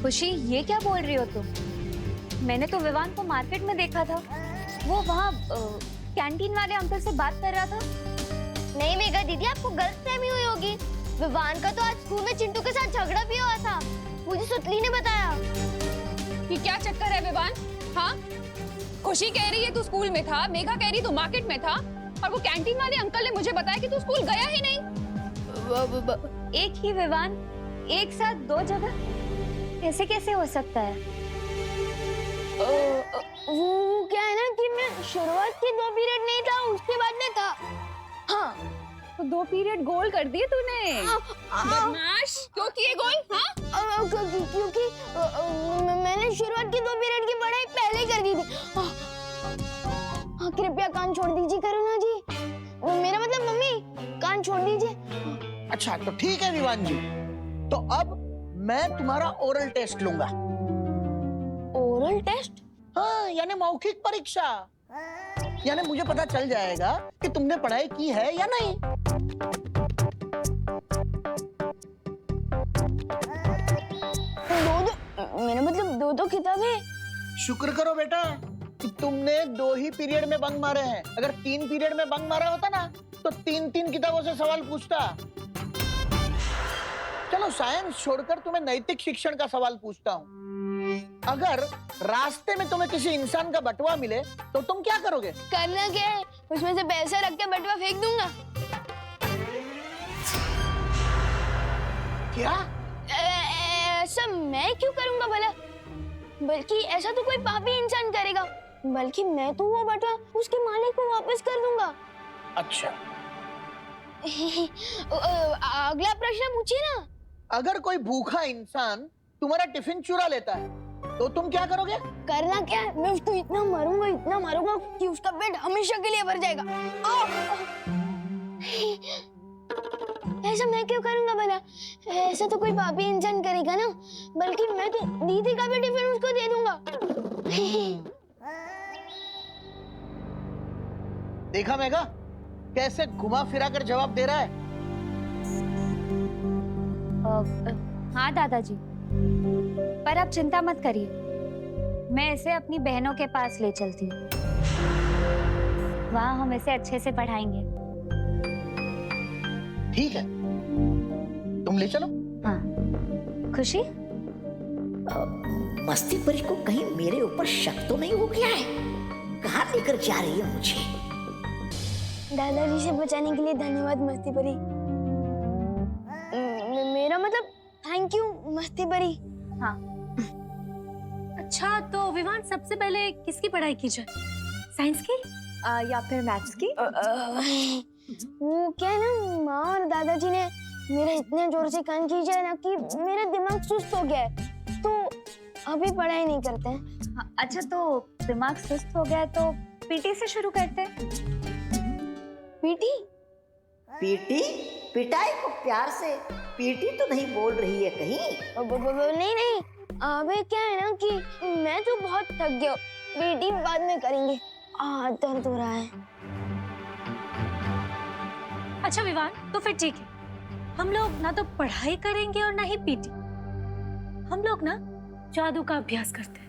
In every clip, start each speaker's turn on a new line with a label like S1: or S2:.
S1: खुशी, ये क्या बोल रही हो तुम? मैंने तो विवान को मार्केट में देखा था। वो वहाँ कैंटीन वाले अंकल से बात कर रहा था।
S2: नहीं मेघा दीदी, आपको गलतफहमी हुई होगी। विवान का तो आज स्कूल में चिंटू के साथ झगड़ा भी हुआ था, मुझे सुतली ने बताया।
S3: ये क्या चक्कर है विवान? हाँ, खुशी कह रही है तू स्कूल में था, मेघा कह रही तू मार्केट में था, और वो कैंटीन वाले अंकल ने मुझे बताया कि तू स्कूल गया ही नहीं।
S1: एक ही विवान एक साथ दो जगह, ऐसे कैसे हो सकता है?
S2: वो क्या है ना कि मैं शुरुआत के 2 पीरियड नहीं था, उसके बाद में था। हाँ,
S3: तो 2 पीरियड गोल कर दिए तूने। बदमाश, क्यों किए गोल? हाँ,
S2: क्योंकि मैंने शुरुआत के 2 पीरियड की पढ़ाई पहले कर दी थी। कृपया कान छोड़ दीजिए करुणा जी, मेरा मतलब मम्मी, कान छोड़ दीजिए।
S4: अच्छा तो ठीक है विवान जी, तो अब मैं तुम्हारा ओरल टेस्ट लूंगा।
S2: Oral test?
S4: हाँ, यानी मौखिक परीक्षा। यानी मुझे पता चल जाएगा कि तुमने पढ़ाई की है या नहीं।
S2: मेरा मतलब 2 किताबें।
S4: शुक्र करो बेटा कि तुमने 2 ही पीरियड में बंक मारे हैं। अगर 3 पीरियड में बंक मारा होता ना तो 3-3 किताबों से सवाल पूछता। चलो साइंस छोड़कर तुम्हें नैतिक शिक्षण का सवाल पूछता हूँ। अगर रास्ते में तुम्हें किसी इंसान का बटुआ मिले तो तुम क्या करोगे?
S2: करना क्या है, उसमें से पैसा रख के बटुआ फेंक दूंगा।
S4: क्या?
S2: ऐसा मैं क्यों करूंगा भला? बल्कि ऐसा तो कोई पापी इंसान करेगा, बल्कि मैं तो वो बटुआ उसके मालिक को वापस कर दूंगा।
S4: अच्छा
S2: अगला प्रश्न पूछिए ना।
S4: अगर कोई भूखा इंसान तुम्हारा टिफिन चुरा लेता है तो तुम क्या करोगे?
S2: करना क्या है, मैं उसको इतना मारूंगा कि उसका पेट हमेशा के लिए भर जाएगा। ऐसा मैं क्यों करूंगा भला? ऐसा तो कोई पापी इंसान करेगा ना, बल्कि मैं तो दीदी का भी टिफिन उसको दे दूंगा।
S4: देखा मेघा, कैसे घुमा फिरा कर जवाब दे रहा है।
S1: हाँ दादाजी, पर आप चिंता मत करिए, मैं इसे अपनी बहनों के पास ले चलती हूँ। वहाँ हम इसे अच्छे से पढ़ाएंगे।
S4: ठीक है, तुम ले चलो।
S1: हाँ खुशी,
S5: मस्ती परी को कहीं मेरे ऊपर शक तो नहीं हो गया है? कहाँ लेकर जा रही है मुझे?
S2: दादाजी से बचाने के लिए धन्यवाद मस्ती परी। मेरा मतलब थैंक यू मस्ती परी।
S1: हाँ।
S6: अच्छा तो विवान, सबसे पहले किसकी पढ़ाई की जाए, साइंस की
S1: या फिर मैथ्स की?
S2: वो क्या है ना, माँ और दादाजी ने मेरे इतने जोर से कान खींचा ना कि मेरा दिमाग सुस्त हो गया है, तो अभी पढ़ाई नहीं करते हैं।
S1: हाँ, अच्छा तो दिमाग सुस्त हो गया है तो पीटी से शुरू करते हैं।
S2: पीटी?
S5: पीटी? पिटाई को प्यार से पीटी तो नहीं बोल रही है कहीं?
S2: नहीं, अबे क्या है ना कि मैं तो बहुत थक गया, पीटी बाद में करेंगे, दर्द हो रहा है।
S6: अच्छा विवान, तो फिर ठीक है, हम लोग ना तो पढ़ाई करेंगे और ना ही पीटी। हम लोग ना जादू का अभ्यास करते हैं।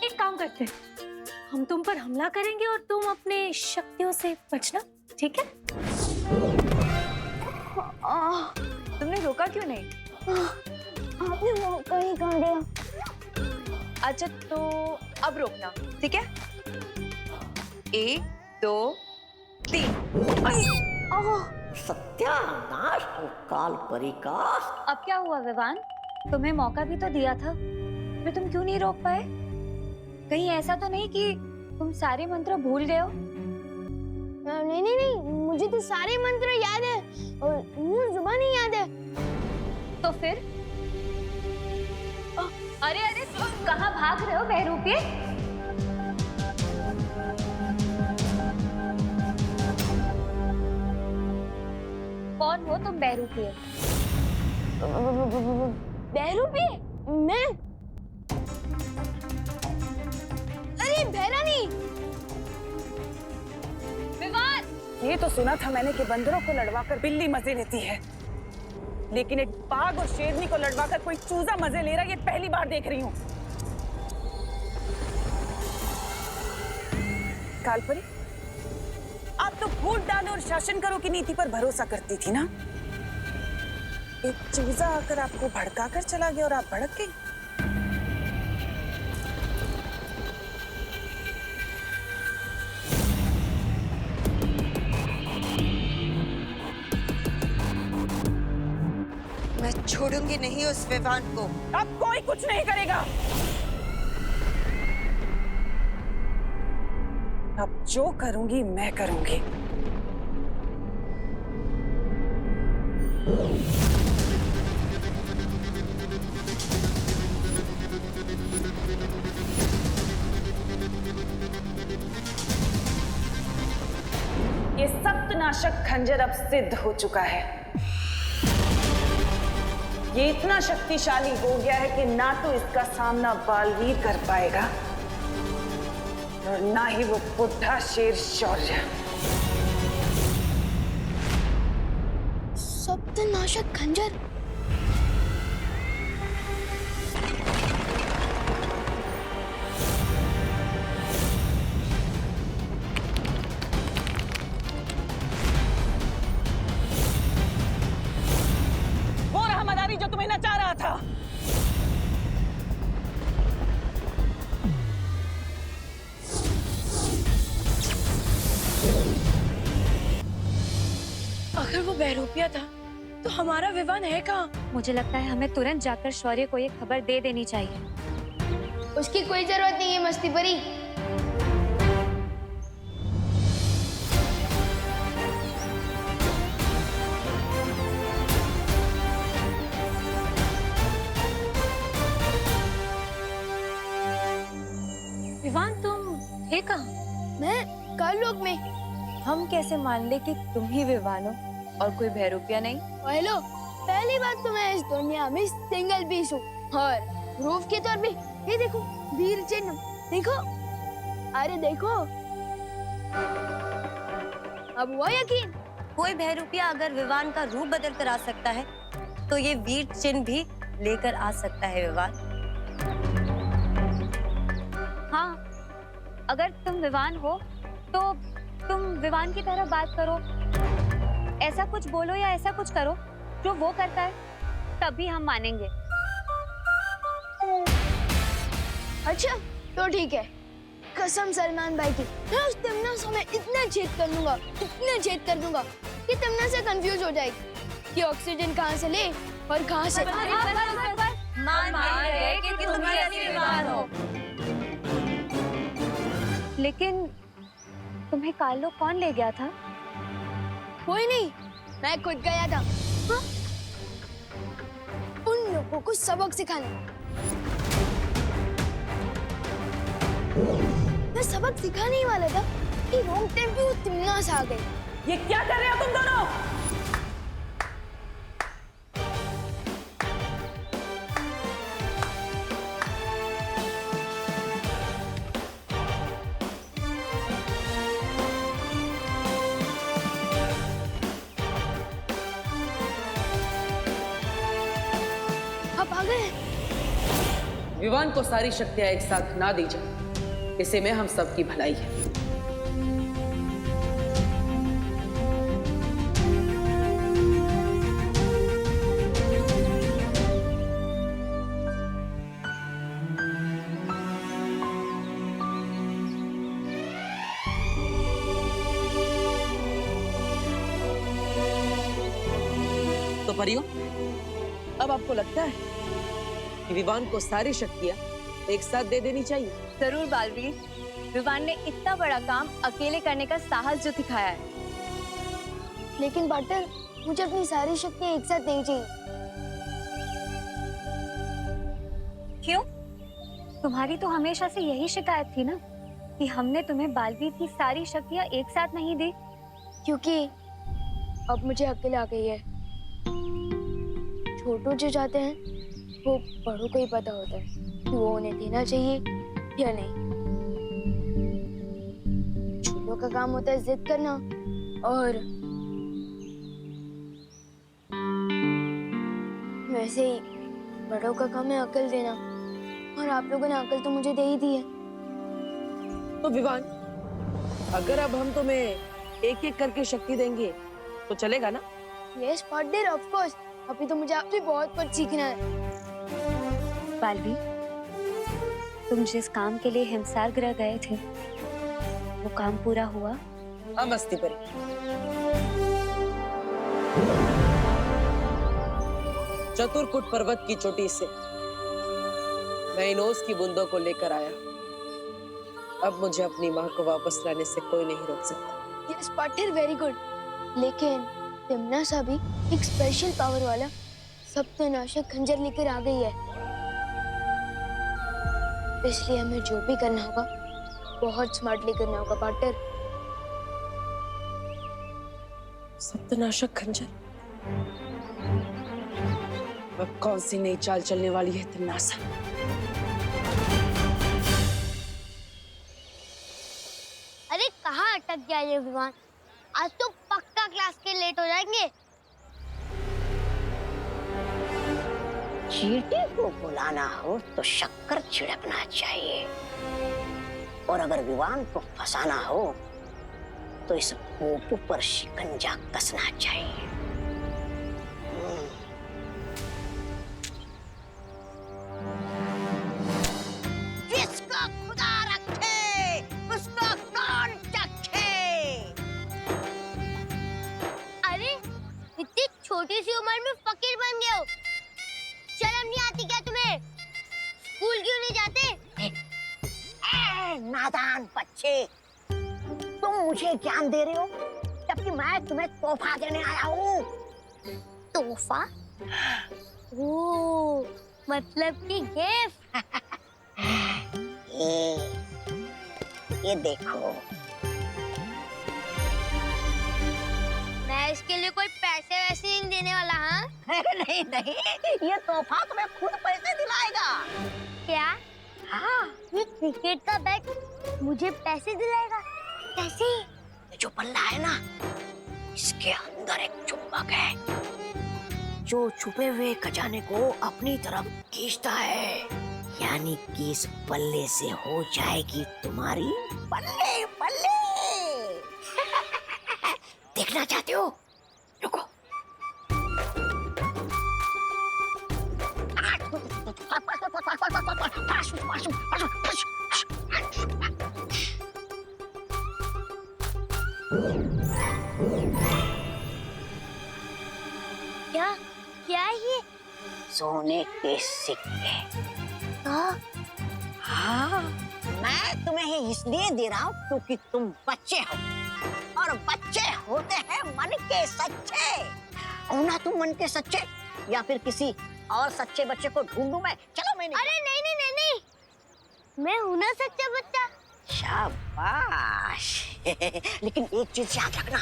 S6: एक काम करते हैं, हम तुम पर हमला करेंगे और तुम अपने शक्तियों से बचना, ठीक है?
S1: तुमने रोका क्यों नहीं?
S2: आपने मौका ही कहाँ दिया?
S1: अच्छा तो अब रोकना, ठीक है? 1 2 3।
S5: सत्यानाश हो काल परी का।
S1: अब क्या हुआ विवान, तुम्हें मौका भी तो दिया था, फिर तुम क्यों नहीं रोक पाए? कहीं ऐसा तो नहीं कि तुम सारे मंत्र भूल गए हो?
S2: नहीं, मुझे तो सारे मंत्र याद है और मुंह जुबान ही याद है।
S1: तो फिर? अरे तुम कहाँ भाग रहे हो बहरूपे? कौन हो तुम बहरूपे?
S2: बहरूपे? मैं? अरे बहरानी।
S1: विवान!
S7: ये तो सुना था मैंने कि बंदरों को लड़वाकर बिल्ली मजे लेती है। लेकिन एक बाघ और शेरनी को लड़वाकर कोई चूजा मजे ले रहा है, ये पहली बार देख रही हूँ। कालपरी, आप तो वोट डालो और शासन करो की नीति पर भरोसा करती थी ना। एक चूजा आकर आपको भड़काकर चला गया और आप भड़क गई।
S8: मैं छोड़ूंगी नहीं उस विवान को।
S7: अब कोई कुछ नहीं करेगा। अब जो करूंगी मैं करूंगी। ये सप्तनाशक खंजर अब सिद्ध हो चुका है। ये इतना शक्तिशाली हो गया है कि ना तो इसका सामना बालवीर कर पाएगा और ना ही वो बुद्धा शेर शौर्य।
S2: सप्तनाशक खंजर।
S7: वो रहा मदारी जो तुम्हें नचा रहा था।
S6: अगर वो बहरूपिया था तो हमारा विवान है कहाँ?
S1: मुझे लगता है हमें तुरंत जाकर शौर्य को ये खबर दे देनी चाहिए।
S2: उसकी कोई जरूरत नहीं है मस्ती परी।
S6: विवान तुम थे कहाँ?
S2: मैं काललोक में।
S1: हम कैसे मान ले कि तुम ही विवान हो और कोई बहरूपिया नहीं?
S2: हेलो, पहली बात तो मैं इस दुनिया में सिंगल पीस हूँ और प्रूफ के तौर पे ये देखो वीर चिन्ह। देखो, अरे देखो, अब हुआ यकीन।
S8: कोई बहरूपिया अगर विवान का रूप बदल कर आ सकता है तो ये वीर चिन्ह भी लेकर आ सकता है विवान।
S1: हाँ, अगर तुम विवान हो तो तुम विवान की तरह बात करो, ऐसा कुछ बोलो या ऐसा कुछ करो जो वो करता है, तभी हम मानेंगे।
S2: अच्छा तो ठीक है, कसम सलमान भाई की, मैं उस तमन्ना समय इतना छेद कर दूंगा, इतना छेद कर दूंगा कि तमन्ना से कंफ्यूज हो जाएगी कि ऑक्सीजन कहाँ से ले और कहाँ से।
S8: मान रहे कि तुम ही असली विवान हो।
S1: लेकिन तुम्हें काललोक कौन ले गया था?
S2: कोई नहीं, मैं खुद गया था। हाँ? उन लोगों को सबक सिखाने। मैं सबक सिखाने ही वाला था कि रॉन्ग टाइम पे वो तिमना से आ गई।
S7: ये क्या कर रहे हो तुम दोनों?
S2: आप आ गए?
S9: विवान को सारी शक्तियां एक साथ ना दी जाए, इसे में हम सबकी भलाई है। तो परियों, अब आपको लगता है कि विवान को सारी शक्तियां एक साथ दे देनी चाहिए?
S1: जरूर बालवीर, विवान ने इतना बड़ा काम अकेले करने का साहस जो दिखाया है।
S2: लेकिन पार्टनर, मुझे अपनी सारी शक्तियां एक साथ नहीं चाहिए।
S1: क्यों? तुम्हारी तो हमेशा से यही शिकायत थी ना कि हमने तुम्हें बालवीर की सारी शक्तियां एक साथ नहीं दी।
S2: क्योंकि अब मुझे अकेले आ गई है। छोटू जो चाहते हैं वो बड़ों को ही पता होता है कि वो उन्हें देना चाहिए या नहीं। छोटों का काम होता है जिद करना और वैसे ही बड़ों का काम है अकल देना, और आप लोगों ने अकल तो मुझे दे ही दी है।
S9: तो विवान, अगर अब हम तुम्हें एक एक करके शक्ति देंगे तो चलेगा ना?
S2: Yes partner, of course. अभी तो मुझे आपसे बहुत कुछ सीखना है।
S1: बालवी, तुम जिस काम के लिए हिमसार ग्रह गए थे वो काम पूरा हुआ?
S9: हाँ मस्ती परी, चतुरकुट पर्वत की चोटी से मैं इन ओस की बूंदों को लेकर आया। अब मुझे अपनी माँ को वापस लाने से कोई नहीं रोक सकता।
S2: Yes partner, very good. लेकिन तिमनासा भी एक स्पेशल पावर वाला सप्तनाशक खंजर लेकर आ गई है, इसलिए हमें जो भी करना होगा बहुत स्मार्टली करना होगा पार्टनर।
S9: सप्तनाशक खंजर? अब कौन सी नई चाल चलने वाली है तिमनासा?
S2: अरे कहाँ अटक गया ये विमान? आज तो पक्का क्लास के लेट हो जाएंगे।
S5: चींटी को बुलाना हो तो शक्कर छिड़कना चाहिए, और अगर विवान को फंसाना हो तो इस पोपू पर शिकंजा कसना चाहिए। जिसको खुदा रखे उसको कौन चखे।
S2: अरे इतनी छोटी सी उम्र में फकीर बन गए हो, शर्म नहीं आती क्या तुम्हें? स्कूल क्यों नहीं जाते?
S5: नादान बच्चे, तुम मुझे ज्ञान दे रहे हो जबकि मैं तुम्हें तोहफा देने आया हूँ।
S2: तोहफा? ओह, मतलब कि गिफ्ट।
S5: ये देखो।
S2: मैं इसके लिए कोई पैसे वैसे नहीं देने वाला। हाँ
S5: नहीं नहीं, ये तोहफा तुम्हें खुद पैसे दिलाएगा।
S2: क्या?
S5: हाँ,
S2: ये क्रिकेट का बैट मुझे पैसे दिलाएगा? कैसे?
S5: ये जो बल्ला है ना, इसके अंदर एक चुंबक है जो छुपे हुए खजाने को अपनी तरफ खींचता है, यानी कि इस बल्ले से हो जाएगी तुम्हारी बल्ले बल्ले। देखना चाहते हो? रुको।
S2: क्या क्या है ये?
S5: सोने के सिक्के। हाँ, मैं तुम्हें ही इसलिए दे रहा हूँ क्योंकि तुम बच्चे हो, और बच्चे होते हैं मन के सच्चे। हो ना तुम मन के सच्चे, या फिर किसी और सच्चे बच्चे को ढूंढूं मैं? चलो मैं नहीं।
S2: अरे नहीं नहीं नहीं नहीं, मैं हूं ना सच्चा बच्चा।
S5: शाबाश। लेकिन एक चीज याद रखना,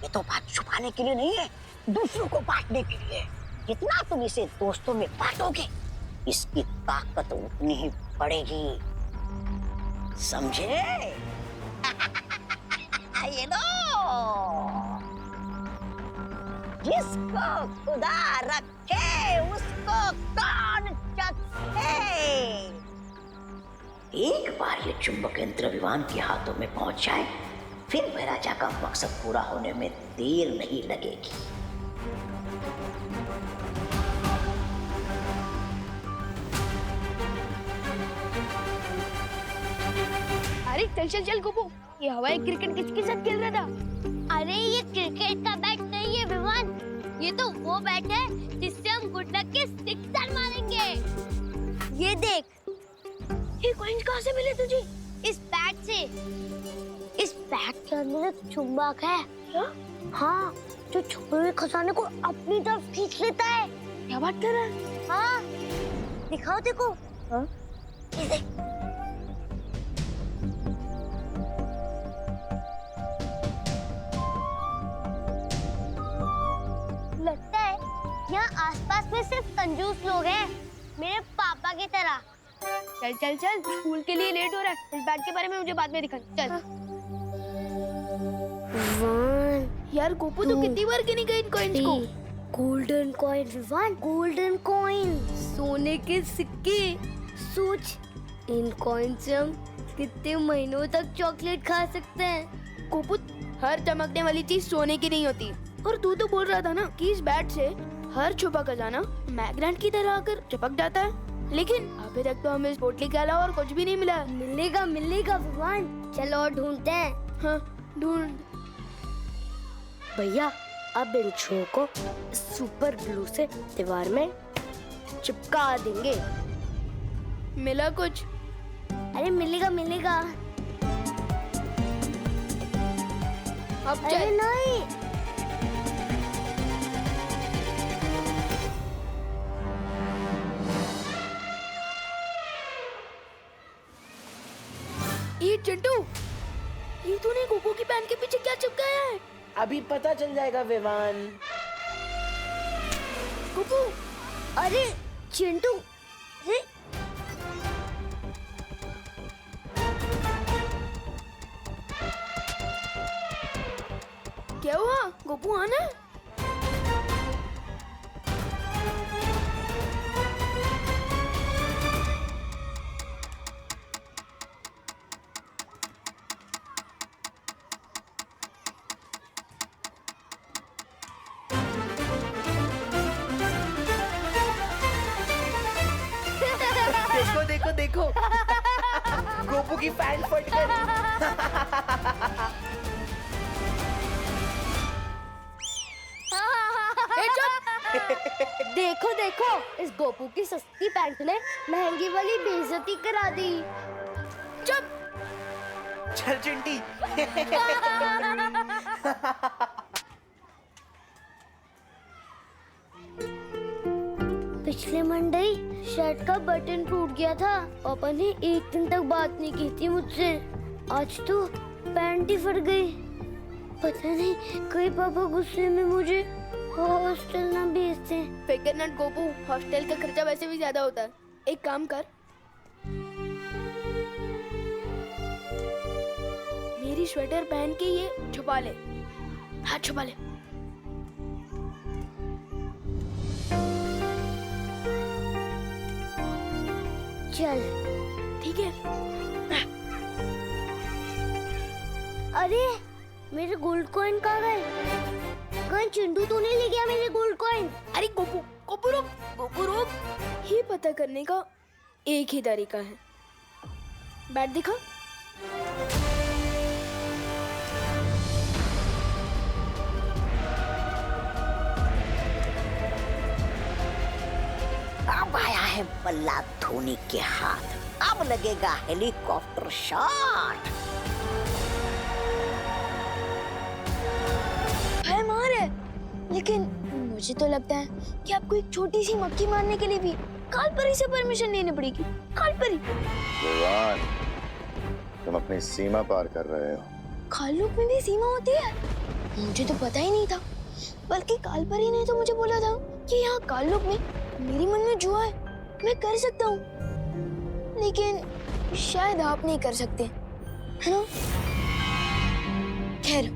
S5: ये तो बात छुपाने के लिए नहीं है, दूसरों को बांटने के लिए। जितना तुम इसे दोस्तों में बांटोगे, इसकी ताकत उतनी ही बढ़ेगी, समझे? ये लो, जिसको खुदा रखे उसको कौन चखे। एक बार ये चुंबक यंत्र विमान के हाथों में पहुंच जाए, फिर महाराजा का मकसद पूरा होने में देर नहीं लगेगी।
S2: अरे चल चल चल गोपू, ये हवाई क्रिकेट किसके साथ खेल रहा था? अरे ये क्रिकेट का बैट नहीं है विमान, ये तो वो बैट है जिससे हम गुड लक के सिक्सर मारेंगे। ये देख, ये कॉइंस कहाँ से मिले तुझे? इस बैट से। इस बैट के अंदर एक चुंबक है। क्या? हाँ, जो छुपे हुए खजाने को अपनी तरफ खींच लेता है। क्या बात कर रहा है? हाँ, दिखाओ देखो। हाँ? ये देख। लगता है यहाँ आसपास में सिर्फ कंजूस लोग हैं, मेरे पापा की तरह। चल चल चल, स्कूल के लिए लेट हो रहा है। इस बैट के बारे में मुझे बाद में दिखाना। चल। यार गोपू तो कितनी बार गिनी गई इन कॉइंस को? Golden coin Vivaan, golden coin, सोने के सिक्के। सोच, इन कॉइन से हम कितने महीनों तक चॉकलेट खा सकते हैं। कुपुत, हर चमकने वाली चीज सोने की नहीं होती। और तू तो बोल रहा था ना कि इस बैट से हर छुपा खजाना मैग्नेट की तरह आकर चिपक जाता है, लेकिन अभी तक तो हमें इस पोटली के अलावा और कुछ भी नहीं मिला। मिलेगा मिलेगा विवान, चलो और ढूंढते हैं। हाँ ढूंढ। भैया अब इन छुओं को सुपर ग्लू से दीवार में चिपका देंगे। मिला कुछ? अरे मिलेगा मिलेगा। अब अरे नहीं, ये चिंटू, ये तूने कोको की पैन के पीछे क्या चिपकाया है?
S10: अभी पता चल जाएगा विवान।
S2: कोको, अरे चिंटू, अरे क्या हुआ? गोपू आना?
S10: देखो देखो देखो, गोपू की पैंट फट गई।
S2: देखो देखो, इस गोपू की सस्ती पैंट ने महंगी वाली बेइज्जती करा दी। चुप।
S10: चल चिंटी।
S2: पिछले मंडे शर्ट का बटन टूट गया था। पापा ने एक दिन तक बात नहीं की थी मुझसे। आज तो पैंट ही फट गई। पता नहीं कहीं पापा गुस्से में मुझे हॉस्टल ना भेजते। फिकर नट गोपू, हॉस्टल का खर्चा वैसे भी ज्यादा होता है। एक काम कर, मेरी स्वेटर पहन के ये छुपा ले। हाँ छुपा ले। चल ठीक है। अरे मेरे गोल्ड कॉइन कहाँ गए? कहीं चिंटू तो नहीं ले गया मेरे गोल्ड कॉइन? अरे गोपू, गोपू रुक, गोपू रुक। ये पता करने का एक ही तरीका है। बैट दिखा।
S5: अब आया है बल्ला धोनी के हाथ, अब लगेगा हेलीकॉप्टर शॉट।
S2: है मार है, लेकिन मुझे तो लगता है कि आपको एक छोटी सी मक्खी मारने के लिए भी कालपरी से परमिशन लेनी पड़ेगी। कालपरी।
S11: विवान, तुम अपनी सीमा पार कर रहे हो।
S2: कालुक में भी सीमा होती है? मुझे तो पता ही नहीं था। बल्कि कालपरी ने तो मुझे बोला था कि यहाँ कालुक में मेरी मन में जुआ है, मैं कर सकता हूँ, लेकिन शायद आप नहीं कर सकते, है ना? खैर,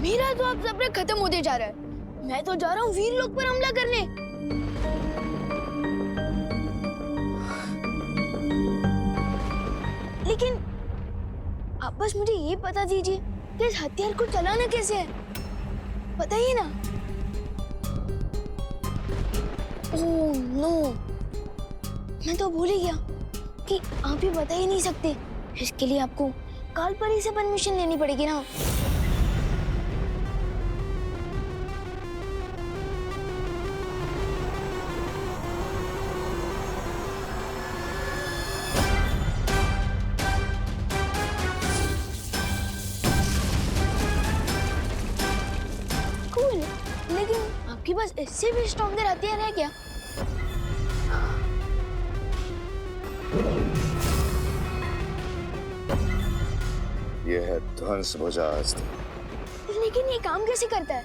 S2: मेरा तो अब सब्र खत्म होते जा रहा है। मैं तो जा रहा हूँ वीर लोक पर हमला करने। लेकिन आप बस मुझे ये बता दीजिए कि इस हथियार को चलाना कैसे है, बताइए ना। ओह नो, मैं तो भूल ही गया कि आप ही बता ही नहीं सकते। इसके लिए आपको कालपरी से परमिशन लेनी पड़ेगी ना। कूल, लेकिन आपके पास इससे भी स्ट्रॉन्गर हथियार है क्या?
S11: ये है ध्वंस भुजास्त्र।
S2: लेकिन ये काम कैसे करता है?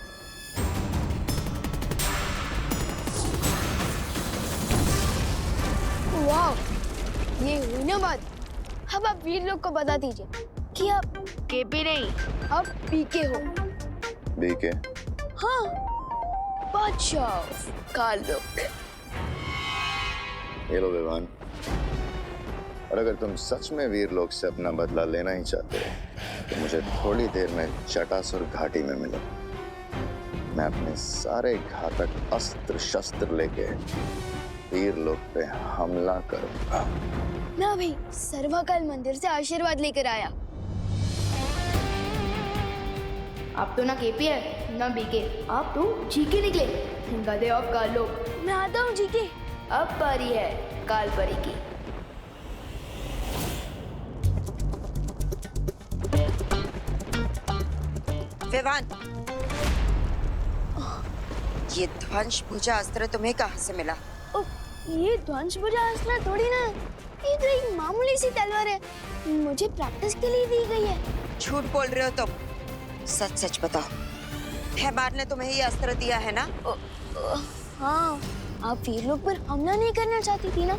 S2: वाह, ये हुई ना बात। अब आप वीर लोग को बता दीजिए कि आप केपी नहीं, आप पीके हो।
S11: बीके?
S2: हाँ, बादशाह का लुक।
S11: ये लो विवान, और अगर तुम सच में वीरलोक से अपना बदला लेना ही चाहते हो तो मुझे थोड़ी देर में जटासुर घाटी में मिलो। मैं अपने सारे घातक अस्त्र शस्त्र लेके वीरलोक पे हमला करूंगा।
S2: मैं अभी सर्वकाल मंदिर से आशीर्वाद लेकर आया। आप तो ना केपी है ना बीके, आप तो जीके निकले, गधे ऑफ कालोक। मैं आता हूँ जीके, अब पारी है काल परी की।
S12: विवान, ये ध्वंस भुजा अस्त्र तुम्हें कहाँ से मिला?
S2: ये ध्वंस भुजा अस्त्र थोड़ी ना, ये तो एक मामूली सी तलवार है, मुझे प्रैक्टिस के लिए दी गई है।
S12: झूठ बोल रहे हो तुम, सच सच बताओ, भैमार ने तुम्हें ये अस्त्र दिया है ना?
S2: हाँ, आप वीरलोक पर हमला नहीं करना चाहती थी ना,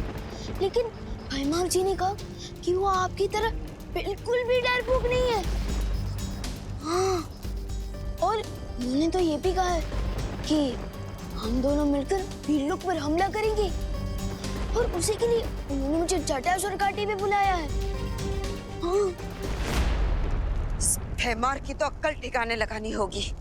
S2: लेकिन भैमार जी ने कहा कि वो आपकी तरह बिल्कुल भी डरपोक नहीं है। हाँ, और उन्होंने तो ये भी कहा है कि हम दोनों मिलकर वीरलोक पर हमला करेंगे, और उसी के लिए उन्होंने मुझे जटासुर घाटी में बुलाया है। हाँ,
S12: भैमार की तो अक्ल ठिकाने लगानी होगी।